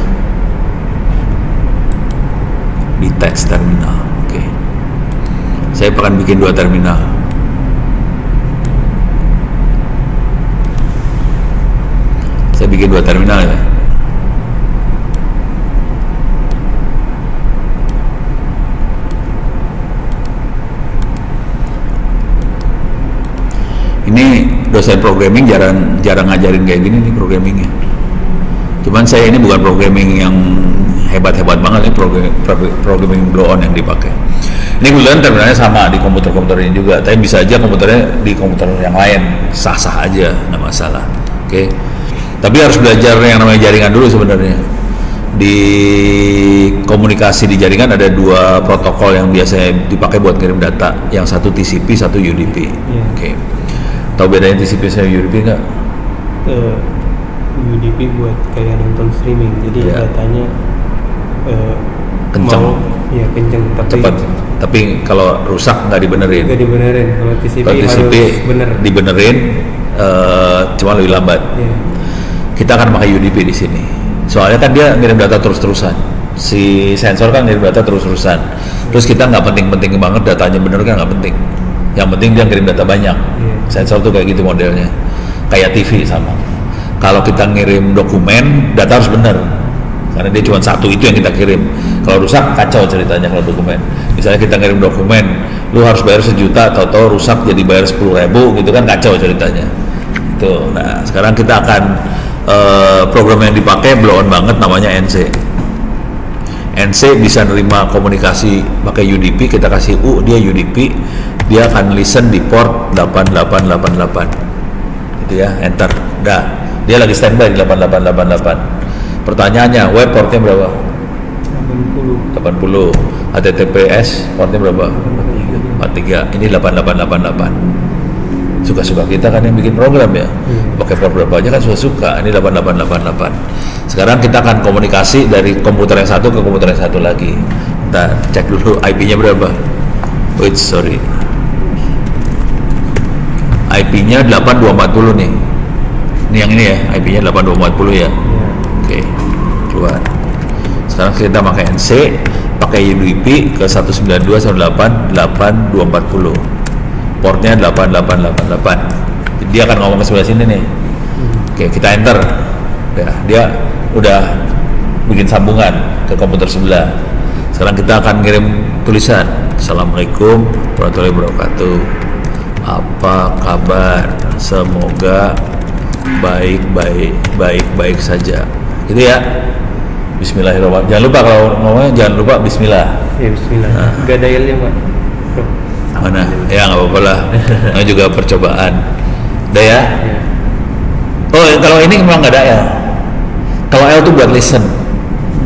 di test terminal. Oke. Saya akan bikin dua terminal. Saya bikin dua terminal ya. Ini dosen programming jarang ngajarin kayak gini nih programmingnya. Cuman saya ini bukan programming yang hebat-hebat banget, ini programming blow on yang dipakai. Ini kebetulan terminalnya sama di komputer-komputer ini juga, tapi bisa aja komputernya di komputer yang lain, sah-sah aja, nggak masalah. Oke. Tapi harus belajar yang namanya jaringan dulu sebenarnya. Di komunikasi di jaringan ada dua protokol yang biasanya dipakai buat kirim data. Yang satu TCP, satu UDP. Yeah. Oke. Tahu bedanya TCP sama UDP nggak? UDP buat kayak nonton streaming, jadi datanya kenceng. Iya kenceng, tapi cepat. Tapi kalau rusak nggak dibenerin. Nggak dibenerin. Kalau TCP TCP harus bener. Dibenerin, cuma lebih lambat. Yeah. Kita akan pakai UDP di sini. Soalnya kan dia ngirim data terus-terusan. Si sensor kan ngirim data terus-terusan. Terus kita nggak penting-penting banget datanya bener kan nggak penting. Yang penting dia ngirim data banyak. Yeah. Sensor tuh kayak gitu modelnya. Kayak TV sama. Kalau kita ngirim dokumen, data harus bener. Karena dia cuma satu itu yang kita kirim. Kalau rusak kacau ceritanya kalau dokumen. Misalnya kita ngirim dokumen, lu harus bayar 1 juta, tahu-tahu rusak jadi bayar 10.000 gitu kan kacau ceritanya. Tuh. Nah sekarang kita akan program yang dipakai blow on banget namanya NC. NC bisa nerima komunikasi pakai UDP, kita kasih dia UDP, dia akan listen di port 8888 gitu ya, enter, dah dia lagi standby di 8888. Pertanyaannya, web portnya berapa? 80. HTTPS portnya berapa? 43. Ini 8888. Suka-suka kita kan yang bikin program ya. pakai port berapa aja kan suka. Ini 8888. Sekarang kita akan komunikasi dari komputer yang satu ke komputer yang satu lagi. Kita cek dulu IP-nya berapa. Wait, sorry. IP-nya 8240 nih. Ini yang ini ya, IP-nya 8240 ya. Oke, keluar. Sekarang kita pakai NC, pakai UDP ke 192.168.8240. Portnya 8888. Dia akan ngomong ke sebelah sini nih. Oke, kita enter. Ya, dia udah bikin sambungan ke komputer sebelah. Sekarang kita akan ngirim tulisan. Assalamualaikum warahmatullahi wabarakatuh. Apa kabar? Semoga baik saja. Gitu ya. Bismillahirrahmanirrahim. Jangan lupa kalau ngomongnya jangan lupa Bismillah. Ya Bismillah. Gak ada dialnya Pak. Mana? Ya nggak apa-apa lah. Ini juga percobaan. Udah ya? Ya. Oh, kalau ini memang nggak ada L. Kalau L itu buat listen,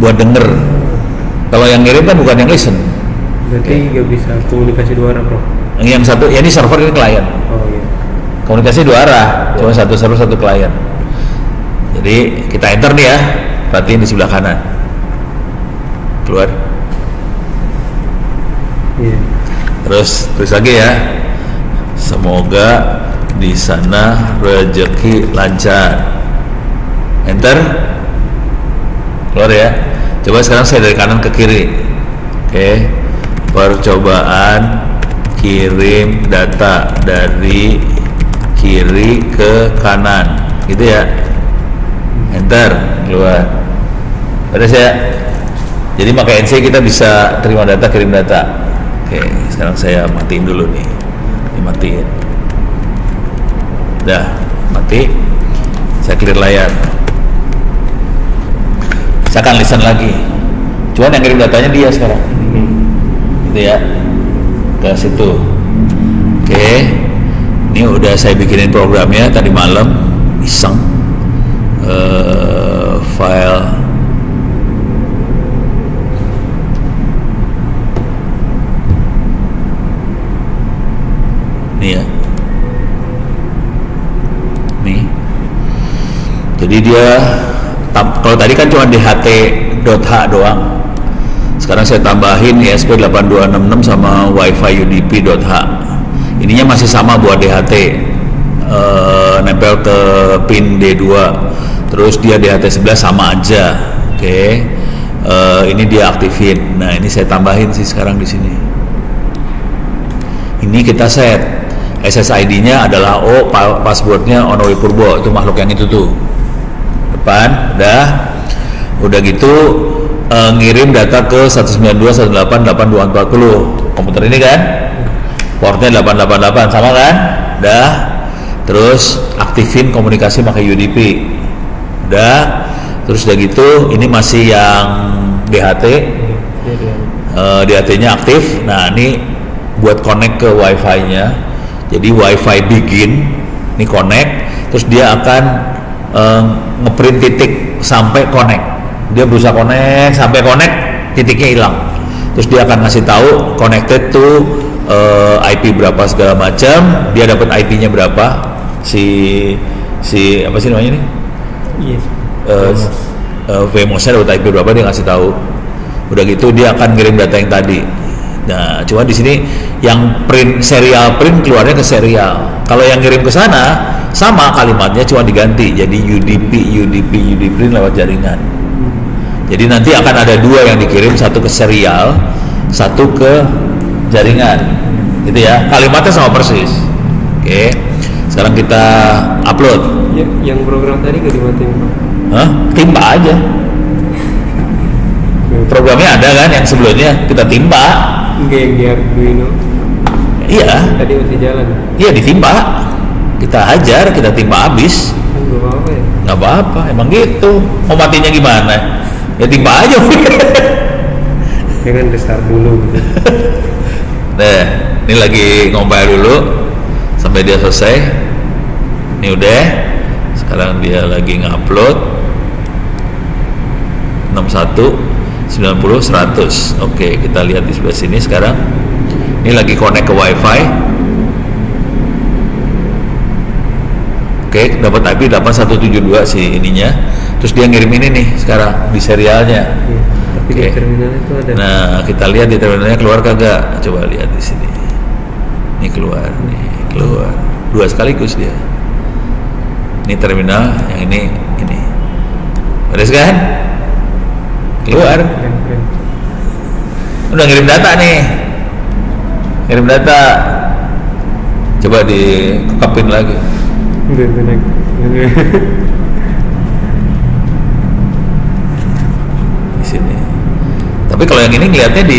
buat denger. Kalau yang ngirim kan bukan yang listen. Berarti nggak bisa komunikasi dua arah, Bro. Yang satu, ya ini server, ini klien. Oh iya. Komunikasi dua arah, cuma satu server satu klien. Jadi kita enter nih ya, perhatiin di sebelah kanan. Keluar. Iya. Terus lagi ya. Semoga di sana rezeki lancar. Enter. Keluar ya. Coba sekarang saya dari kanan ke kiri. Oke. Percobaan kirim data dari kiri ke kanan. Gitu ya. Enter. Keluar. Beres ya. Jadi pakai NC kita bisa terima data, kirim data. Oke, sekarang saya matiin dulu nih. Dimatiin. Udah, mati. Saya clear layar. Saya akan listen lagi. Cuman yang kirim datanya dia sekarang. Gitu ya. Ke situ. Oke. Ini udah saya bikinin programnya tadi malam. Iseng. File nih ya, nih. Jadi dia kalau tadi kan cuma DHT.h doang. Sekarang saya tambahin ESP8266 sama Wi-Fi UDP.h. Ininya masih sama buat DHT, nempel ke pin D2. Terus dia DHT11 sama aja. Oke. Ini dia aktifin. Nah, ini saya tambahin sih sekarang di sini. Ini kita set. SSID-nya adalah O, passwordnya Onowi Purbo, itu makhluk yang itu tuh. Depan, udah gitu ngirim data ke 192.168.8240 komputer ini kan, portnya 888 sama kan, terus aktifin komunikasi pakai UDP, terus udah gitu ini masih yang DHT, DHT-nya aktif. Nah ini buat connect ke Wi-Fi-nya. Jadi Wi-Fi begin, ini connect, terus dia akan ngeprint titik sampai connect. Dia berusaha connect sampai connect, titiknya hilang. Terus dia akan ngasih tahu connected to IP berapa segala macam. Dia dapat IP-nya berapa? Si apa sih namanya ini? Yes. VMOS-nya dapat IP berapa, dia ngasih tahu. Udah gitu dia akan ngirim data yang tadi. Nah, cuma di sini yang print serial print keluarnya ke serial. Kalau yang kirim ke sana sama kalimatnya, cuma diganti jadi UDP print lewat jaringan. Jadi nanti akan ada dua yang dikirim, satu ke serial, satu ke jaringan. Gitu ya. Kalimatnya sama persis. Oke. Sekarang kita upload. Ya, yang program tadi gak dimatiin, Pak? Hah? Timpa aja. Programnya ada kan yang sebelumnya kita timpa. Enggak yang di Arduino. Iya. Tadi masih jalan. Iya ditimpa. Kita hajar, kita timpa habis. Kan gak apa-apa ya? Nggak apa-apa, emang gitu. Mau matinya gimana? Ya timpa aja. Ya kan restart dulu gitu. Nah, ini lagi ngompil dulu sampai dia selesai. Ini udah. Sekarang dia lagi ngupload 61 90 100. Oke, kita lihat di sebelah sini sekarang. Ini lagi connect ke Wi-Fi. Oke, dapat IP 8172 sih ininya. Terus dia ngirim ini nih sekarang di serialnya. Iya, tapi di terminal itu ada. Nah, kita lihat di terminalnya keluar kagak? Coba lihat di sini. Ini keluar, nih keluar. 2 sekaligus dia. Ini terminal, yang ini. Beres kan? Keluar. Keren. Udah ngirim data nih. Ngirim data. Coba dikekepin lagi. Di sini. Tapi kalau yang ini ngeliatnya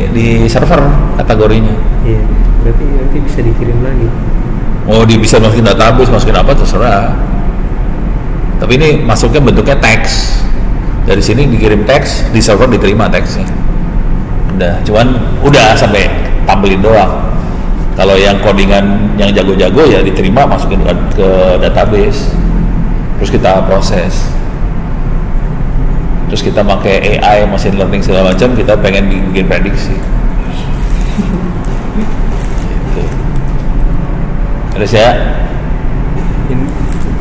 di server kategorinya. Iya, berarti nanti bisa dikirim lagi. Oh, dia bisa masukin database, masukin apa terserah. Tapi ini masuknya bentuknya teks. Dari sini dikirim teks, di server diterima teksnya. Udah sampai tampilin doang. Kalau yang codingan yang jago-jago ya diterima, masukin ke database. Terus kita proses. Terus kita pakai AI, machine learning segala macam, kita pengen bikin prediksi. Gitu. Terus ya?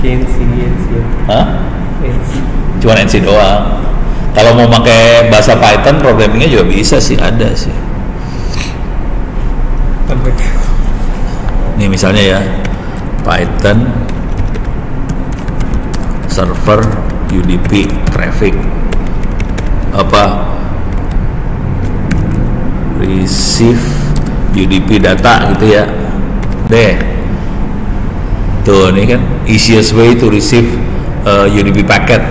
NC. Hah? NC. Cuman NC doang. Kalau mau pakai bahasa Python, programmingnya juga bisa sih, ada sih. Ini misalnya ya, Python server UDP traffic receive UDP data gitu ya. Tuh, ini kan easiest way to receive UDP packet.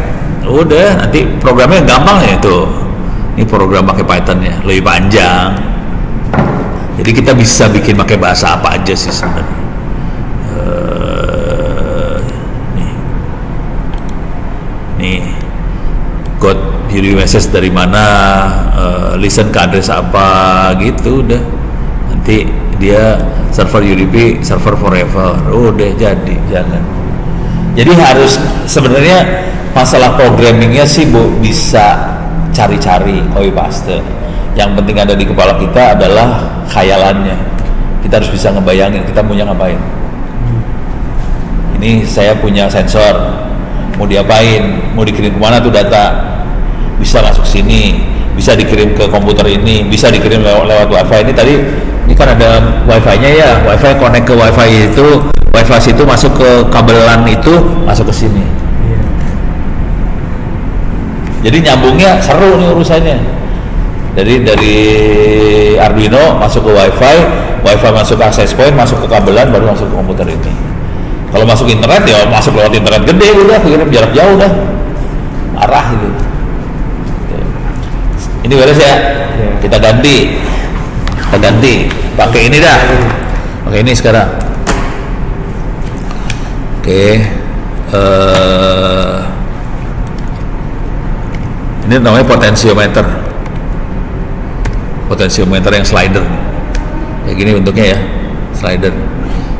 Udah, nanti programnya gampang ya tuh. Ini program pakai Python ya, lebih panjang. Jadi kita bisa bikin pakai bahasa apa aja sih sebenarnya. Nih, got UDP message dari mana, listen ke address apa gitu, udah. Nanti dia server UDP, server forever. Udah jadi jalan. Jadi harus sebenarnya masalah programmingnya sih bisa cari-cari copy paste. Yang penting ada di kepala kita adalah khayalannya. Kita harus bisa ngebayangin kita maunya ngapain. Ini saya punya sensor, mau diapain, mau dikirim kemana tuh data, bisa masuk sini, bisa dikirim ke komputer ini, bisa dikirim lewat wifi. Ini kan ada wifi-nya ya, wifi connect ke wifi itu, wifi itu masuk ke kabelan itu, masuk ke sini. Jadi nyambungnya seru nih urusannya. Dari Arduino masuk ke wifi masuk ke access point, masuk ke kabelan, baru masuk ke komputer ini. Kalau masuk internet ya masuk lewat internet gede, udah kirim jarak jauh dah, arah gitu. Ini beres ya? Kita ganti pakai ini dah, pakai ini sekarang. Oke. Ini namanya potensiometer yang slider, kayak gini bentuknya ya, slider.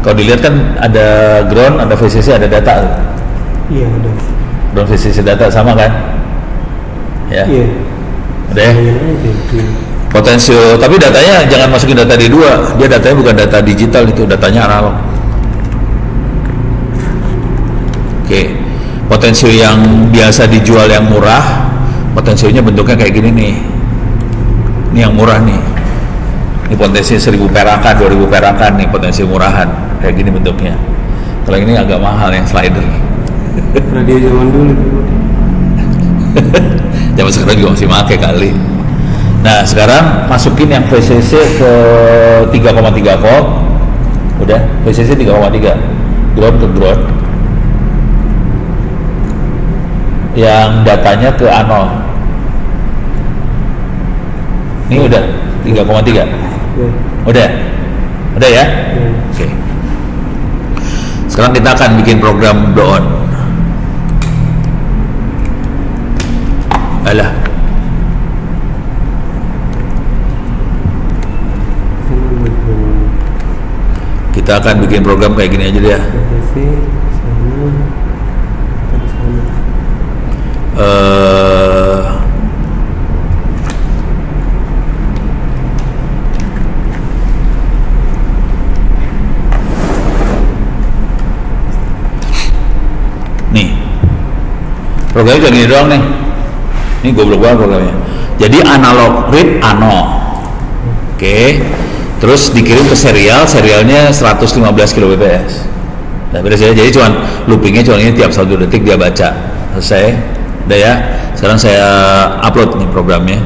Kalau dilihat kan ada ground, ada VCC, ada data. Iya, ada. Ground VCC data sama kan? Ya. Iya. Ada ya? Potensio, tapi datanya jangan masukin data D2. Dia datanya bukan data digital, itu datanya analog. Oke. Potensio yang biasa dijual yang murah, potensionya bentuknya kayak gini nih. Ini yang murah nih. Ini potensi 1000 perakan, 2000 perakan nih, potensi murahan. Kayak gini bentuknya. Kalau ini agak mahal yang slider. Nah, dia zaman dulu tuh. Zaman sekarang juga masih pakai kali. Nah, sekarang masukin yang VCC ke 3,3 volt. Udah, VCC 3,3. Ground ke ground. Yang datanya ke anode. Ini udah 3,3. Udah ya. Oke. Sekarang kita akan bikin program blow on. Alah. Kita akan bikin program kayak gini aja deh ya. Programnya cuma gini doang nih. Ini goblok banget programnya. Jadi analog read ano. Oke. Terus dikirim ke serialnya 115 kbps. Nah, beres ya. Jadi cuman loopingnya cuma ini tiap 1 detik dia baca. Selesai. Udah ya. Sekarang saya upload nih programnya.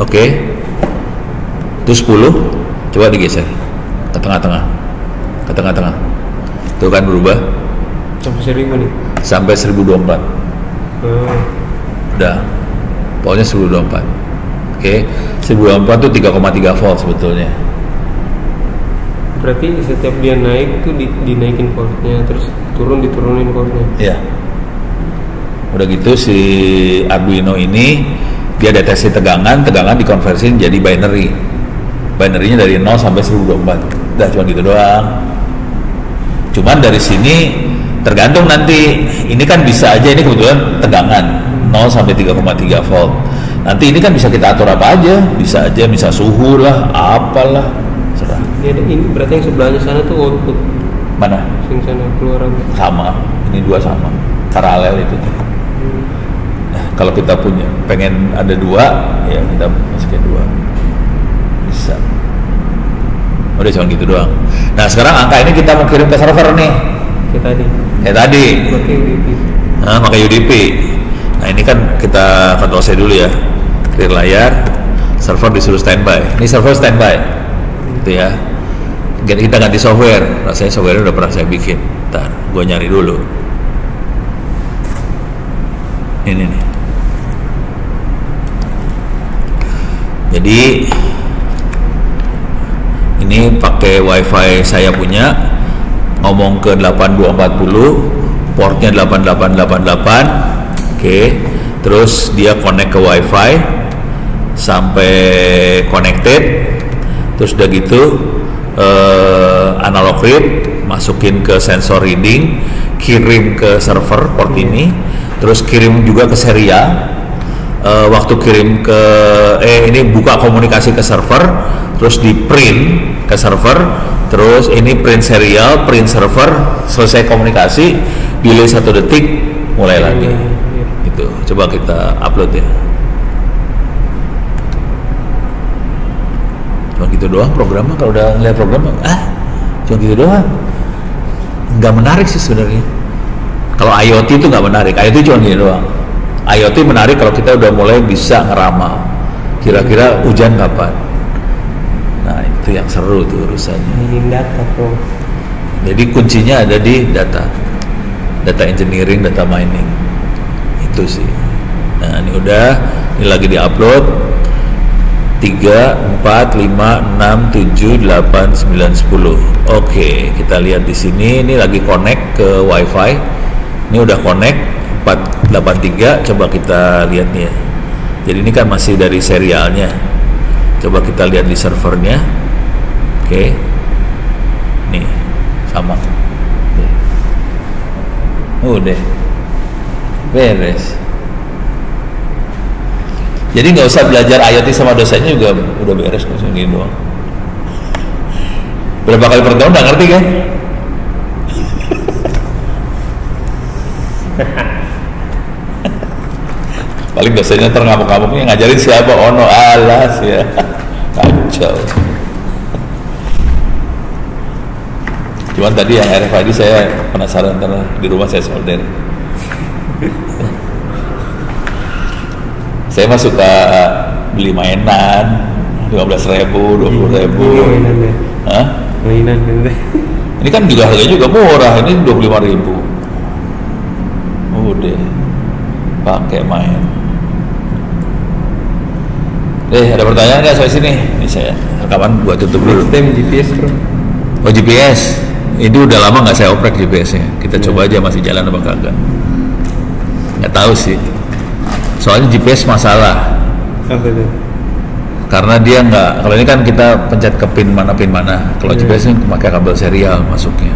Oke. Itu 10. Coba digeser ke tengah-tengah. Ke tengah-tengah. Tuh kan berubah. Sampai 1000 nih. Sampai 1024. Udah. Pokoknya 1024. Oke. 1024 tuh 3,3 volt sebetulnya. Berarti setiap dia naik tuh dinaikin voltnya, terus diturunin voltnya. Iya. Udah gitu si Arduino ini dia deteksi tegangan dikonversiin jadi binary. Binary-nya dari 0 sampai 1024. Udah cuma gitu doang. Cuman dari sini tergantung nanti, ini kan bisa aja, ini kebetulan tegangan 0 sampai 3,3 volt. Nanti ini kan bisa kita atur apa aja, bisa aja misal suhu lah, apalah, serah. Ini berarti yang sebelahnya sana tuh output. Mana? Yang sana keluaran. Sama, ini dua sama, paralel itu. Nah, kalau kita pengen ada dua, ya kita masukin dua. Bisa. Udah cuma gitu doang. Nah sekarang angka ini kita mau kirim ke server nih. Kayak tadi. Pakai UDP. Nah, pakai UDP. Nah ini kan kita Ctrl C dulu ya. Clear layar. Server disuruh standby. Ini server standby. Gitu ya. Kita ganti software. Rasanya software udah pernah saya bikin. Ntar gue nyari dulu. Ini nih. Jadi ini pakai WiFi saya punya, ngomong ke 8240, portnya 8888. Oke. Terus dia connect ke WiFi sampai connected. Terus udah gitu analog read masukin ke sensor reading, kirim ke server port ini, terus kirim juga ke serial. Waktu kirim ke ini buka komunikasi ke server, terus di print ke server, terus ini print serial, print server, selesai komunikasi, delay 1 detik, mulai lagi. Itu coba kita upload ya. Cuma gitu doang programnya. Kalau udah ngeliat programnya, cuma gitu doang. Nggak menarik sih sebenarnya. Kalau IoT itu nggak menarik. IoT cuma gitu doang. IoT menarik kalau kita udah mulai bisa ngeramal kira-kira hujan kapan. Nah itu yang seru tuh urusannya. Ini data bro. Jadi kuncinya ada di data engineering, data mining itu sih. Nah ini udah, ini lagi diupload 3, 4, 5, 6, 7, 8, 9, 10. Oke, kita lihat di sini ini lagi connect ke WiFi. Ini udah connect 483, coba kita lihat nih ya. Jadi ini kan masih dari serialnya. Coba kita lihat di servernya. Oke. Nih, sama. Udah. Beres. Jadi nggak usah belajar IoT sama dosennya juga udah beres kok gini doang. Berapa kali per tahun udah ngerti kan? Paling dosennya ngamuk-ngamuk, yang ngajarin siapa? Ono, alas ya. Kacau. Cuman tadi yang RFID saya penasaran karena di rumah saya solder. Saya mah suka beli mainan 15.000, 20.000. Hah? Mainan gitu. Ini kan juga harganya juga murah, ini 25.000. Udah pakai main. Ada pertanyaan nggak soal sini? Ini saya rekaman buat tutup dulu. Next time GPS bro. Oh GPS, itu udah lama nggak saya oprek GPS-nya. Kita coba aja masih jalan apa kagak. Nggak tahu sih. Soalnya GPS masalah. Apa itu? Karena dia nggak, kalau ini kan kita pencet ke pin mana. Kalau GPS ini pakai kabel serial masuknya.